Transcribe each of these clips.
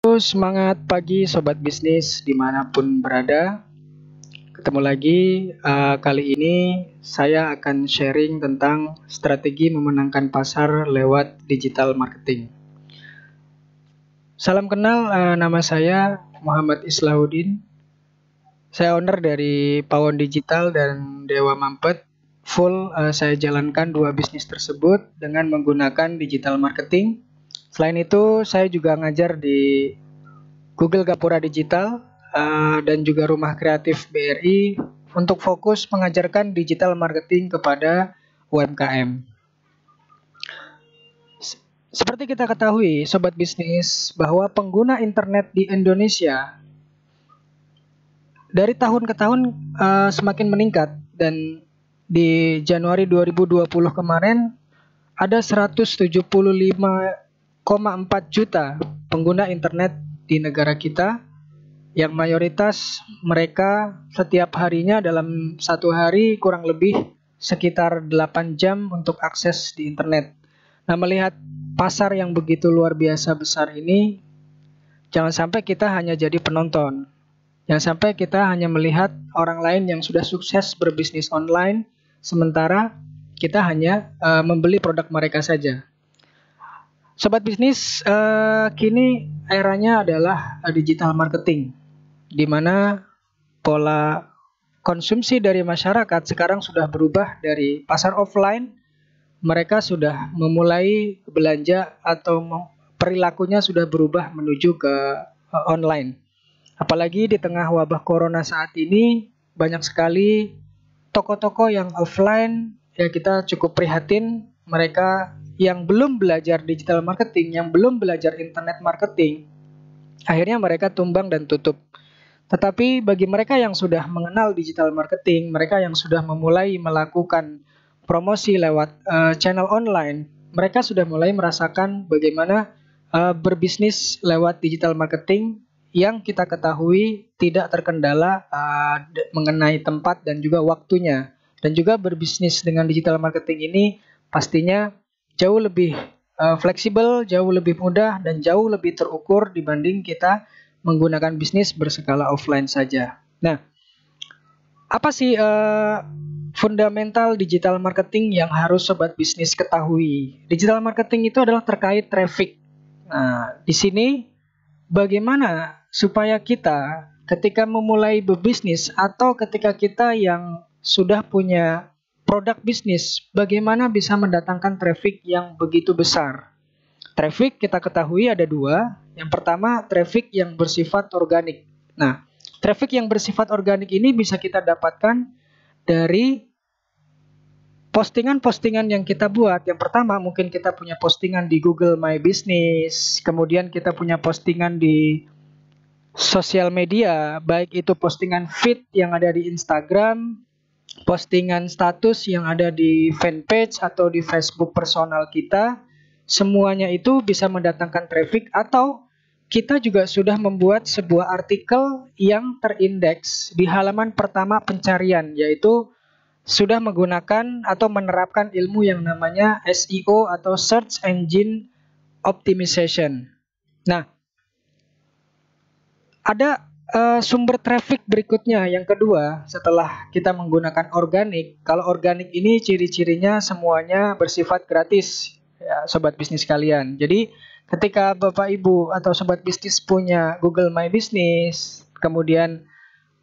Semangat pagi sobat bisnis dimanapun berada. Ketemu lagi, kali ini saya akan sharing tentang strategi memenangkan pasar lewat digital marketing. Salam kenal, nama saya Muhammad Islahuddin. Saya owner dari Pawon Digital dan Dewa Mampet. Saya jalankan dua bisnis tersebut dengan menggunakan digital marketing. Selain itu, saya juga ngajar di Google Gapura Digital dan juga Rumah Kreatif BRI untuk fokus mengajarkan digital marketing kepada UMKM. Seperti kita ketahui, sobat bisnis, bahwa pengguna internet di Indonesia dari tahun ke tahun semakin meningkat, dan di Januari 2020 kemarin ada 175,4 juta pengguna internet di negara kita, yang mayoritas mereka setiap harinya dalam satu hari kurang lebih sekitar 8 jam untuk akses di internet. Nah, melihat pasar yang begitu luar biasa besar ini, jangan sampai kita hanya jadi penonton. Jangan sampai kita hanya melihat orang lain yang sudah sukses berbisnis online, sementara kita hanya membeli produk mereka saja. Sobat bisnis, kini eranya adalah digital marketing, di mana pola konsumsi dari masyarakat sekarang sudah berubah dari pasar offline. Mereka sudah memulai belanja atau perilakunya sudah berubah menuju ke online. Apalagi di tengah wabah corona saat ini, banyak sekali toko-toko yang offline, ya kita cukup prihatin. Mereka yang belum belajar digital marketing, yang belum belajar internet marketing, akhirnya mereka tumbang dan tutup. Tetapi bagi mereka yang sudah mengenal digital marketing, mereka yang sudah memulai melakukan promosi lewat channel online, mereka sudah mulai merasakan bagaimana berbisnis lewat digital marketing yang kita ketahui tidak terkendala mengenai tempat dan juga waktunya. Dan juga berbisnis dengan digital marketing ini pastinya jauh lebih fleksibel, jauh lebih mudah, dan jauh lebih terukur dibanding kita menggunakan bisnis berskala offline saja. Nah, apa sih fundamental digital marketing yang harus sobat bisnis ketahui? Digital marketing itu adalah terkait traffic. Nah, di sini bagaimana supaya kita ketika memulai berbisnis atau ketika kita yang sudah punya produk bisnis, bagaimana bisa mendatangkan traffic yang begitu besar? Traffic kita ketahui ada dua. Yang pertama, traffic yang bersifat organik. Nah, traffic yang bersifat organik ini bisa kita dapatkan dari postingan-postingan yang kita buat. Yang pertama, mungkin kita punya postingan di Google My Business, kemudian kita punya postingan di sosial media, baik itu postingan feed yang ada di Instagram, postingan status yang ada di fanpage atau di Facebook personal kita. Semuanya itu bisa mendatangkan traffic, atau kita juga sudah membuat sebuah artikel yang terindeks di halaman pertama pencarian, yaitu sudah menggunakan atau menerapkan ilmu yang namanya SEO atau Search Engine Optimization. Nah, ada sumber traffic berikutnya yang kedua setelah kita menggunakan organik. Kalau organik ini ciri-cirinya semuanya bersifat gratis, ya, sobat bisnis kalian. Jadi ketika Bapak Ibu atau sobat bisnis punya Google My Business, kemudian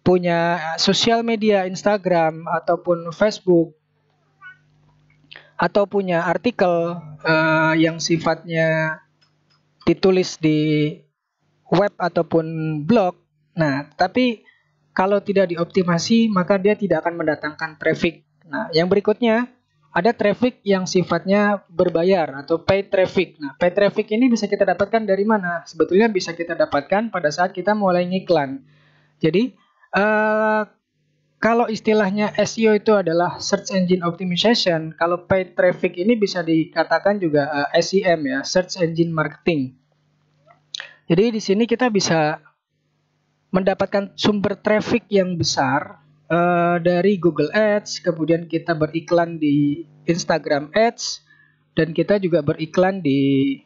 punya sosial media Instagram ataupun Facebook, atau punya artikel yang sifatnya ditulis di web ataupun blog. Nah, tapi kalau tidak dioptimasi, maka dia tidak akan mendatangkan traffic. Nah, yang berikutnya ada traffic yang sifatnya berbayar atau paid traffic. Nah, paid traffic ini bisa kita dapatkan dari mana? Sebetulnya bisa kita dapatkan pada saat kita mulai ngiklan. Jadi, kalau istilahnya SEO itu adalah Search Engine Optimization, kalau paid traffic ini bisa dikatakan juga SEM, ya, Search Engine Marketing. Jadi di sini kita bisa mendapatkan sumber traffic yang besar dari Google Ads, kemudian kita beriklan di Instagram Ads, dan kita juga beriklan di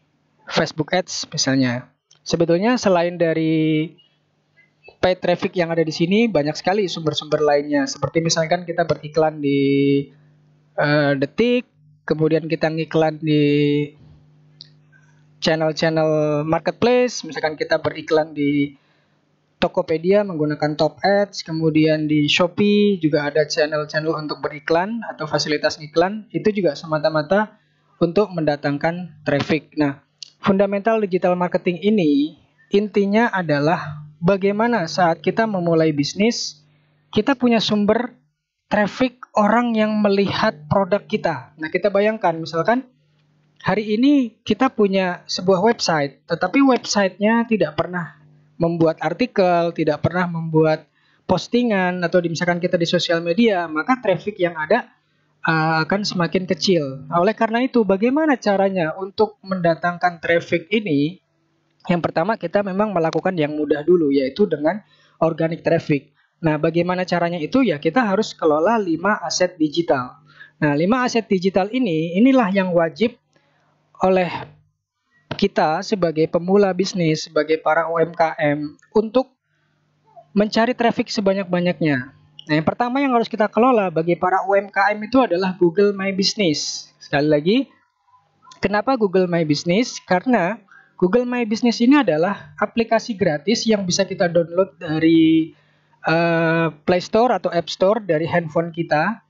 Facebook Ads misalnya. Sebetulnya selain dari paid traffic yang ada di sini, banyak sekali sumber-sumber lainnya. Seperti misalkan kita beriklan di Detik, kemudian kita ngiklan di channel-channel marketplace, misalkan kita beriklan di Tokopedia menggunakan Top Ads, kemudian di Shopee juga ada channel-channel untuk beriklan atau fasilitas iklan, itu juga semata-mata untuk mendatangkan traffic. Nah, fundamental digital marketing ini intinya adalah bagaimana saat kita memulai bisnis, kita punya sumber traffic orang yang melihat produk kita. Nah, kita bayangkan misalkan hari ini kita punya sebuah website, tetapi websitenya tidak pernah membuat artikel, tidak pernah membuat postingan, atau misalkan kita di sosial media, maka traffic yang ada akan semakin kecil. Oleh karena itu, bagaimana caranya untuk mendatangkan traffic ini? Yang pertama, kita memang melakukan yang mudah dulu, yaitu dengan organic traffic. Nah, bagaimana caranya itu? Ya, kita harus kelola 5 aset digital. Nah, 5 aset digital inilah yang wajib oleh kita sebagai pemula bisnis, sebagai para UMKM untuk mencari traffic sebanyak-banyaknya. Nah, yang pertama yang harus kita kelola bagi para UMKM itu adalah Google My Business. Sekali lagi, kenapa Google My Business? Karena Google My Business ini adalah aplikasi gratis yang bisa kita download dari Play Store atau App Store dari handphone kita,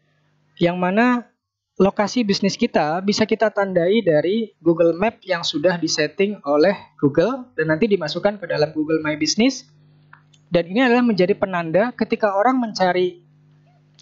yang mana lokasi bisnis kita bisa kita tandai dari Google Map yang sudah disetting oleh Google dan nanti dimasukkan ke dalam Google My Business. Dan ini adalah menjadi penanda ketika orang mencari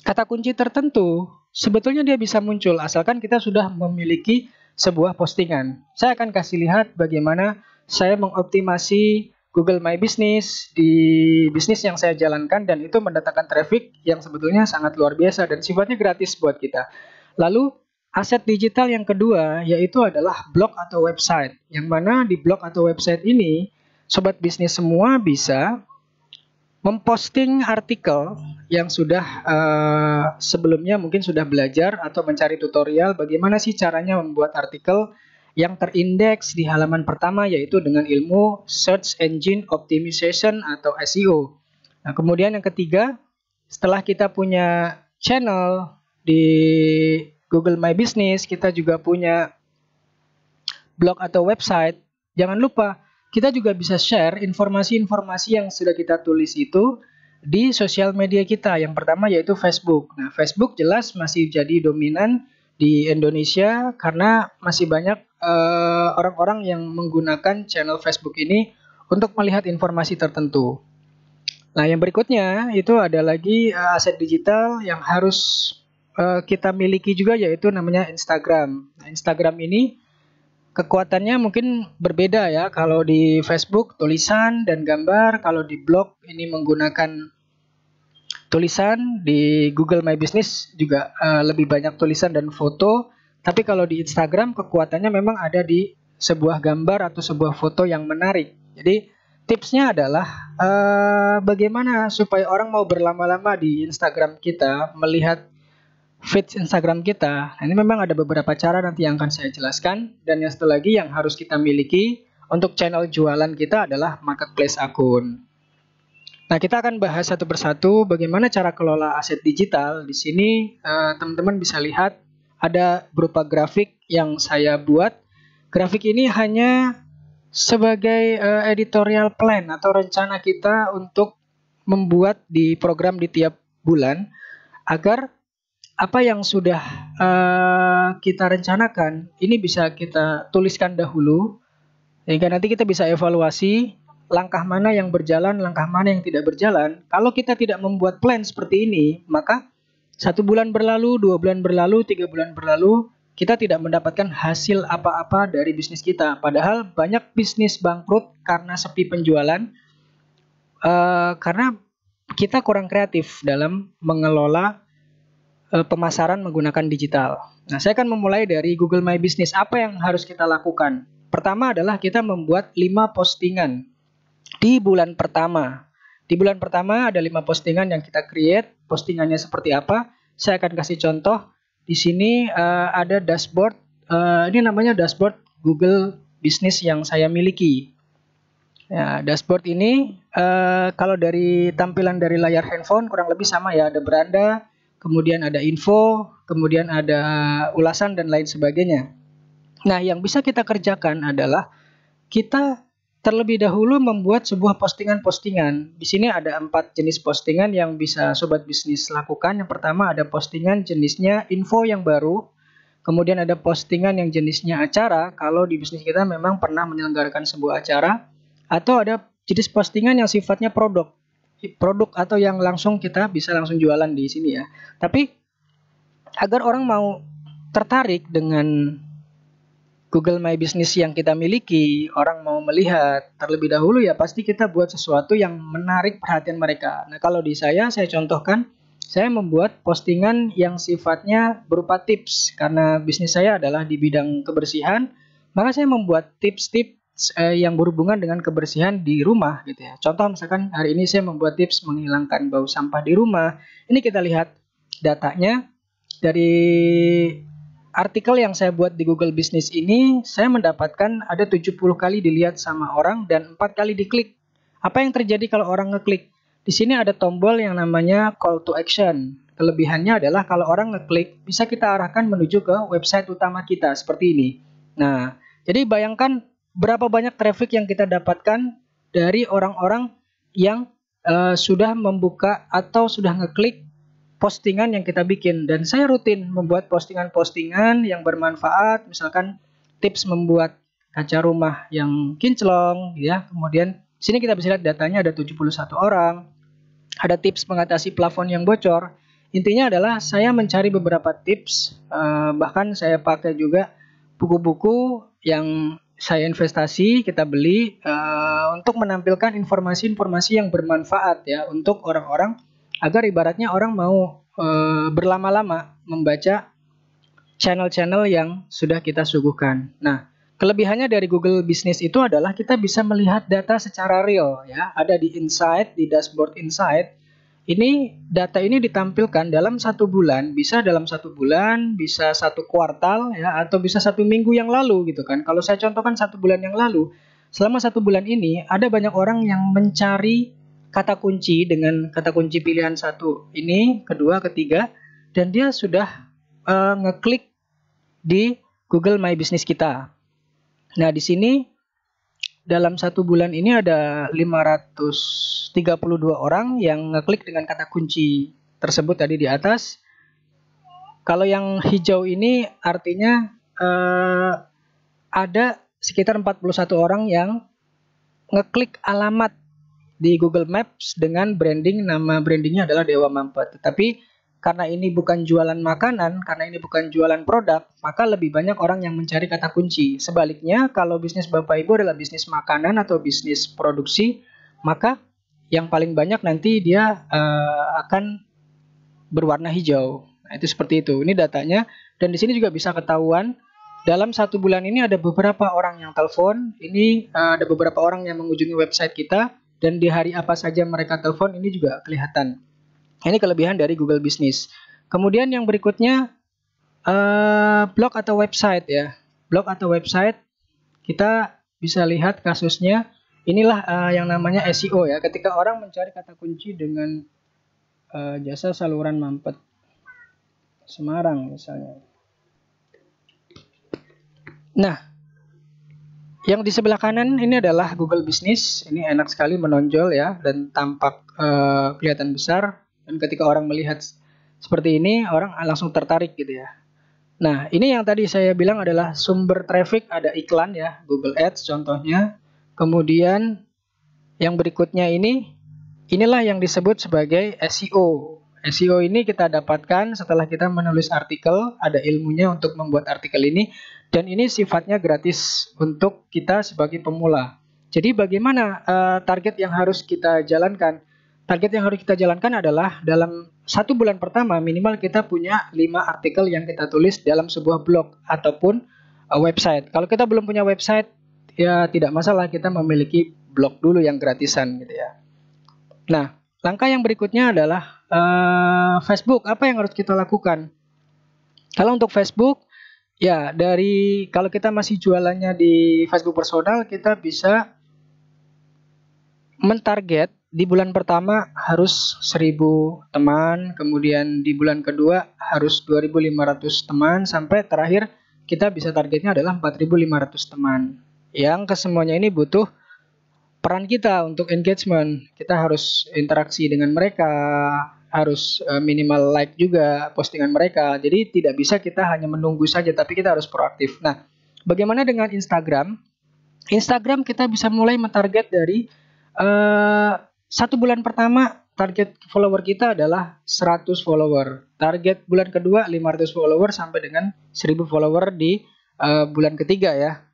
kata kunci tertentu, sebetulnya dia bisa muncul asalkan kita sudah memiliki sebuah postingan. Saya akan kasih lihat bagaimana saya mengoptimasi Google My Business di bisnis yang saya jalankan, dan itu mendatangkan traffic yang sebetulnya sangat luar biasa dan sifatnya gratis buat kita. Lalu aset digital yang kedua yaitu adalah blog atau website, yang mana di blog atau website ini sobat bisnis semua bisa memposting artikel yang sudah sebelumnya mungkin sudah belajar atau mencari tutorial bagaimana sih caranya membuat artikel yang terindeks di halaman pertama, yaitu dengan ilmu Search Engine Optimization atau SEO. Nah, kemudian yang ketiga, setelah kita punya channel di Google My Business, kita juga punya blog atau website, jangan lupa kita juga bisa share informasi-informasi yang sudah kita tulis itu di sosial media kita. Yang pertama yaitu Facebook. Nah, Facebook jelas masih jadi dominan di Indonesia karena masih banyak orang-orang yang menggunakan channel Facebook ini untuk melihat informasi tertentu. Nah, yang berikutnya itu ada lagi aset digital yang harus kita miliki juga, yaitu namanya Instagram. Nah, Instagram ini kekuatannya mungkin berbeda ya. Kalau di Facebook tulisan dan gambar, kalau di blog ini menggunakan tulisan, di Google My Business juga lebih banyak tulisan dan foto. Tapi kalau di Instagram kekuatannya memang ada di sebuah gambar atau sebuah foto yang menarik. Jadi tipsnya adalah bagaimana supaya orang mau berlama-lama di Instagram kita, melihat feed Instagram kita. Ini memang ada beberapa cara nanti yang akan saya jelaskan. Dan yang satu lagi yang harus kita miliki untuk channel jualan kita adalah marketplace akun. Nah, kita akan bahas satu persatu bagaimana cara kelola aset digital. Di sini teman-teman bisa lihat ada berupa grafik yang saya buat. Grafik ini hanya sebagai editorial plan atau rencana kita untuk membuat di program di tiap bulan, agar apa yang sudah kita rencanakan ini bisa kita tuliskan dahulu, sehingga nanti kita bisa evaluasi langkah mana yang berjalan, langkah mana yang tidak berjalan. Kalau kita tidak membuat plan seperti ini, maka 1 bulan berlalu, 2 bulan berlalu, 3 bulan berlalu, kita tidak mendapatkan hasil apa-apa dari bisnis kita. Padahal banyak bisnis bangkrut karena sepi penjualan, karena kita kurang kreatif dalam mengelola pemasaran menggunakan digital. Nah, saya akan memulai dari Google My Business. Apa yang harus kita lakukan? Pertama adalah kita membuat 5 postingan di bulan pertama. Di bulan pertama ada 5 postingan yang kita create. Postingannya seperti apa? Saya akan kasih contoh. Di sini ada dashboard. Ini namanya dashboard Google Business yang saya miliki. Ya, dashboard ini kalau dari tampilan dari layar handphone kurang lebih sama ya, ada beranda, kemudian ada info, kemudian ada ulasan dan lain sebagainya. Nah, yang bisa kita kerjakan adalah kita terlebih dahulu membuat sebuah postingan-postingan. Di sini ada 4 jenis postingan yang bisa sobat bisnis lakukan. Yang pertama ada postingan jenisnya info yang baru. Kemudian ada postingan yang jenisnya acara, kalau di bisnis kita memang pernah menyelenggarakan sebuah acara. Atau ada jenis postingan yang sifatnya produk atau yang langsung kita bisa langsung jualan di sini ya. Tapi agar orang mau tertarik dengan Google My Business yang kita miliki, orang mau melihat terlebih dahulu ya pasti kita buat sesuatu yang menarik perhatian mereka. Nah, kalau di saya contohkan, saya membuat postingan yang sifatnya berupa tips karena bisnis saya adalah di bidang kebersihan, maka saya membuat tips-tips yang berhubungan dengan kebersihan di rumah gitu ya. Contoh misalkan hari ini saya membuat tips menghilangkan bau sampah di rumah. Ini kita lihat datanya dari artikel yang saya buat di Google Business ini, saya mendapatkan ada 70 kali dilihat sama orang dan 4 kali diklik. Apa yang terjadi kalau orang ngeklik? Di sini ada tombol yang namanya call to action. Kelebihannya adalah kalau orang ngeklik, bisa kita arahkan menuju ke website utama kita seperti ini. Nah, jadi bayangkan berapa banyak traffic yang kita dapatkan dari orang-orang yang sudah membuka atau sudah ngeklik postingan yang kita bikin. Dan saya rutin membuat postingan-postingan yang bermanfaat, misalkan tips membuat kaca rumah yang kinclong ya. Kemudian di sini kita bisa lihat datanya ada 71 orang. Ada tips mengatasi plafon yang bocor. Intinya adalah saya mencari beberapa tips, bahkan saya pakai juga buku-buku yang saya investasi, kita beli untuk menampilkan informasi-informasi yang bermanfaat ya untuk orang-orang, agar ibaratnya orang mau berlama-lama membaca channel-channel yang sudah kita suguhkan. Nah, kelebihannya dari Google Business itu adalah kita bisa melihat data secara real ya. Ada di Insight, di dashboard Insight. Ini data ini ditampilkan dalam 1 bulan, bisa dalam 1 bulan, bisa 1 kuartal ya, atau bisa 1 minggu yang lalu gitu kan. Kalau saya contohkan 1 bulan yang lalu, selama 1 bulan ini ada banyak orang yang mencari kata kunci dengan kata kunci pilihan 1 ini, kedua, ketiga, dan dia sudah ngeklik di Google My Business kita. Nah, di sini dalam 1 bulan ini ada 532 orang yang ngeklik dengan kata kunci tersebut tadi di atas. Kalau yang hijau ini artinya ada sekitar 41 orang yang ngeklik alamat di Google Maps dengan branding, nama brandingnya adalah Dewa Mampet. Tetapi karena ini bukan jualan makanan, karena ini bukan jualan produk, maka lebih banyak orang yang mencari kata kunci. Sebaliknya, kalau bisnis Bapak Ibu adalah bisnis makanan atau bisnis produksi, maka yang paling banyak nanti dia akan berwarna hijau. Nah, itu seperti itu. Ini datanya. Dan di sini juga bisa ketahuan, dalam 1 bulan ini ada beberapa orang yang telepon, ini ada beberapa orang yang mengunjungi website kita, dan di hari apa saja mereka telepon, ini juga kelihatan. Ini kelebihan dari Google Business. Kemudian yang berikutnya blog atau website ya. Blog atau website kita bisa lihat kasusnya. Inilah yang namanya SEO ya. Ketika orang mencari kata kunci dengan jasa saluran mampet Semarang misalnya. Nah, yang di sebelah kanan ini adalah Google Business. Ini enak sekali menonjol ya dan tampak kelihatan besar. Dan ketika orang melihat seperti ini, orang langsung tertarik gitu ya. Nah, ini yang tadi saya bilang adalah sumber traffic, ada iklan ya, Google Ads contohnya. Kemudian yang berikutnya inilah yang disebut sebagai SEO. SEO ini kita dapatkan setelah kita menulis artikel, ada ilmunya untuk membuat artikel ini, dan ini sifatnya gratis untuk kita sebagai pemula. Jadi bagaimana target yang harus kita jalankan? Target yang harus kita jalankan adalah dalam 1 bulan pertama minimal kita punya 5 artikel yang kita tulis dalam sebuah blog ataupun website. Kalau kita belum punya website, ya tidak masalah, kita memiliki blog dulu yang gratisan gitu ya. Nah, langkah yang berikutnya adalah Facebook. Apa yang harus kita lakukan? Kalau untuk Facebook, ya dari kalau kita masih jualannya di Facebook personal, kita bisa mentarget di bulan pertama harus 1000 teman, kemudian di bulan kedua harus 2500 teman, sampai terakhir kita bisa targetnya adalah 4500 teman. Yang kesemuanya ini butuh peran kita untuk engagement. Kita harus interaksi dengan mereka, harus minimal like juga postingan mereka. Jadi tidak bisa kita hanya menunggu saja, tapi kita harus proaktif. Nah, bagaimana dengan Instagram? Instagram kita bisa mulai mentarget dari 1 bulan pertama target follower kita adalah 100 follower. Target bulan kedua 500 follower sampai dengan 1000 follower di bulan ketiga ya.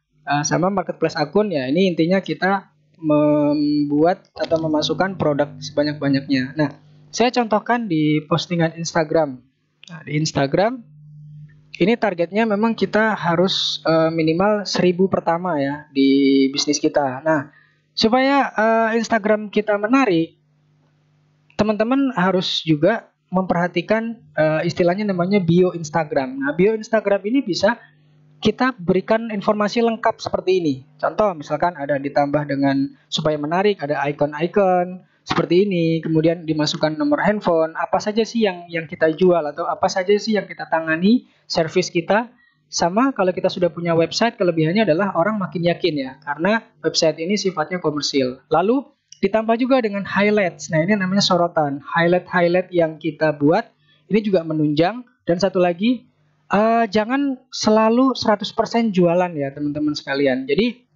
Sama marketplace akun ya, ini intinya kita membuat atau memasukkan produk sebanyak-banyaknya. Nah, saya contohkan di postingan Instagram. Nah, di Instagram ini targetnya memang kita harus minimal 1000 pertama ya di bisnis kita. Nah, supaya Instagram kita menarik, teman-teman harus juga memperhatikan istilahnya namanya bio Instagram. Nah, bio Instagram ini bisa kita berikan informasi lengkap seperti ini. Contoh misalkan ada ditambah dengan supaya menarik, ada icon-icon seperti ini, kemudian dimasukkan nomor handphone, apa saja sih yang kita jual atau apa saja sih yang kita tangani, service kita. Sama kalau kita sudah punya website, kelebihannya adalah orang makin yakin ya, karena website ini sifatnya komersil. Lalu ditambah juga dengan highlights. Nah, ini namanya sorotan. Highlight-highlight yang kita buat ini juga menunjang. Dan satu lagi, jangan selalu 100% jualan ya teman-teman sekalian. Jadi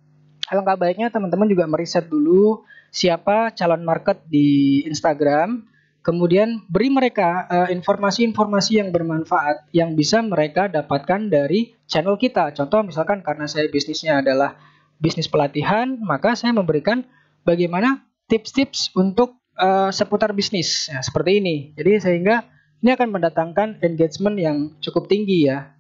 alangkah baiknya teman-teman juga meriset dulu siapa calon market di Instagram, kemudian beri mereka informasi-informasi yang bermanfaat yang bisa mereka dapatkan dari channel kita. Contoh misalkan karena saya bisnisnya adalah bisnis pelatihan, maka saya memberikan bagaimana tips-tips untuk seputar bisnis ya, seperti ini. Jadi sehingga ini akan mendatangkan engagement yang cukup tinggi ya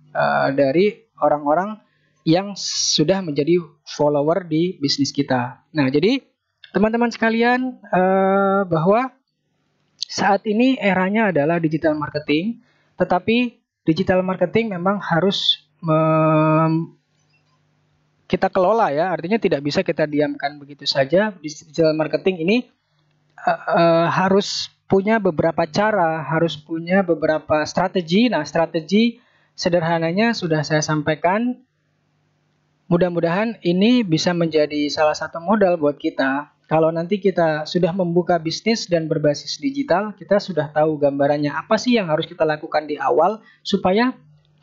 dari orang-orang yang sudah menjadi follower di bisnis kita. Nah, jadi teman-teman sekalian, bahwa saat ini eranya adalah digital marketing, tetapi digital marketing memang harus kita kelola ya, artinya tidak bisa kita diamkan begitu saja. Digital marketing ini harus punya beberapa cara, harus punya beberapa strategi. Nah, strategi sederhananya sudah saya sampaikan. Mudah-mudahan ini bisa menjadi salah satu modal buat kita. Kalau nanti kita sudah membuka bisnis dan berbasis digital, kita sudah tahu gambarannya apa sih yang harus kita lakukan di awal supaya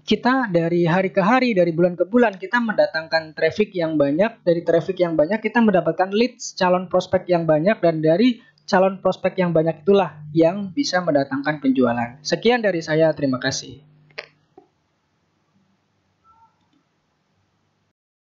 kita dari hari ke hari, dari bulan ke bulan, kita mendatangkan traffic yang banyak. Dari traffic yang banyak, kita mendapatkan leads, calon prospek yang banyak, dan dari calon prospek yang banyak itulah yang bisa mendatangkan penjualan. Sekian dari saya, terima kasih.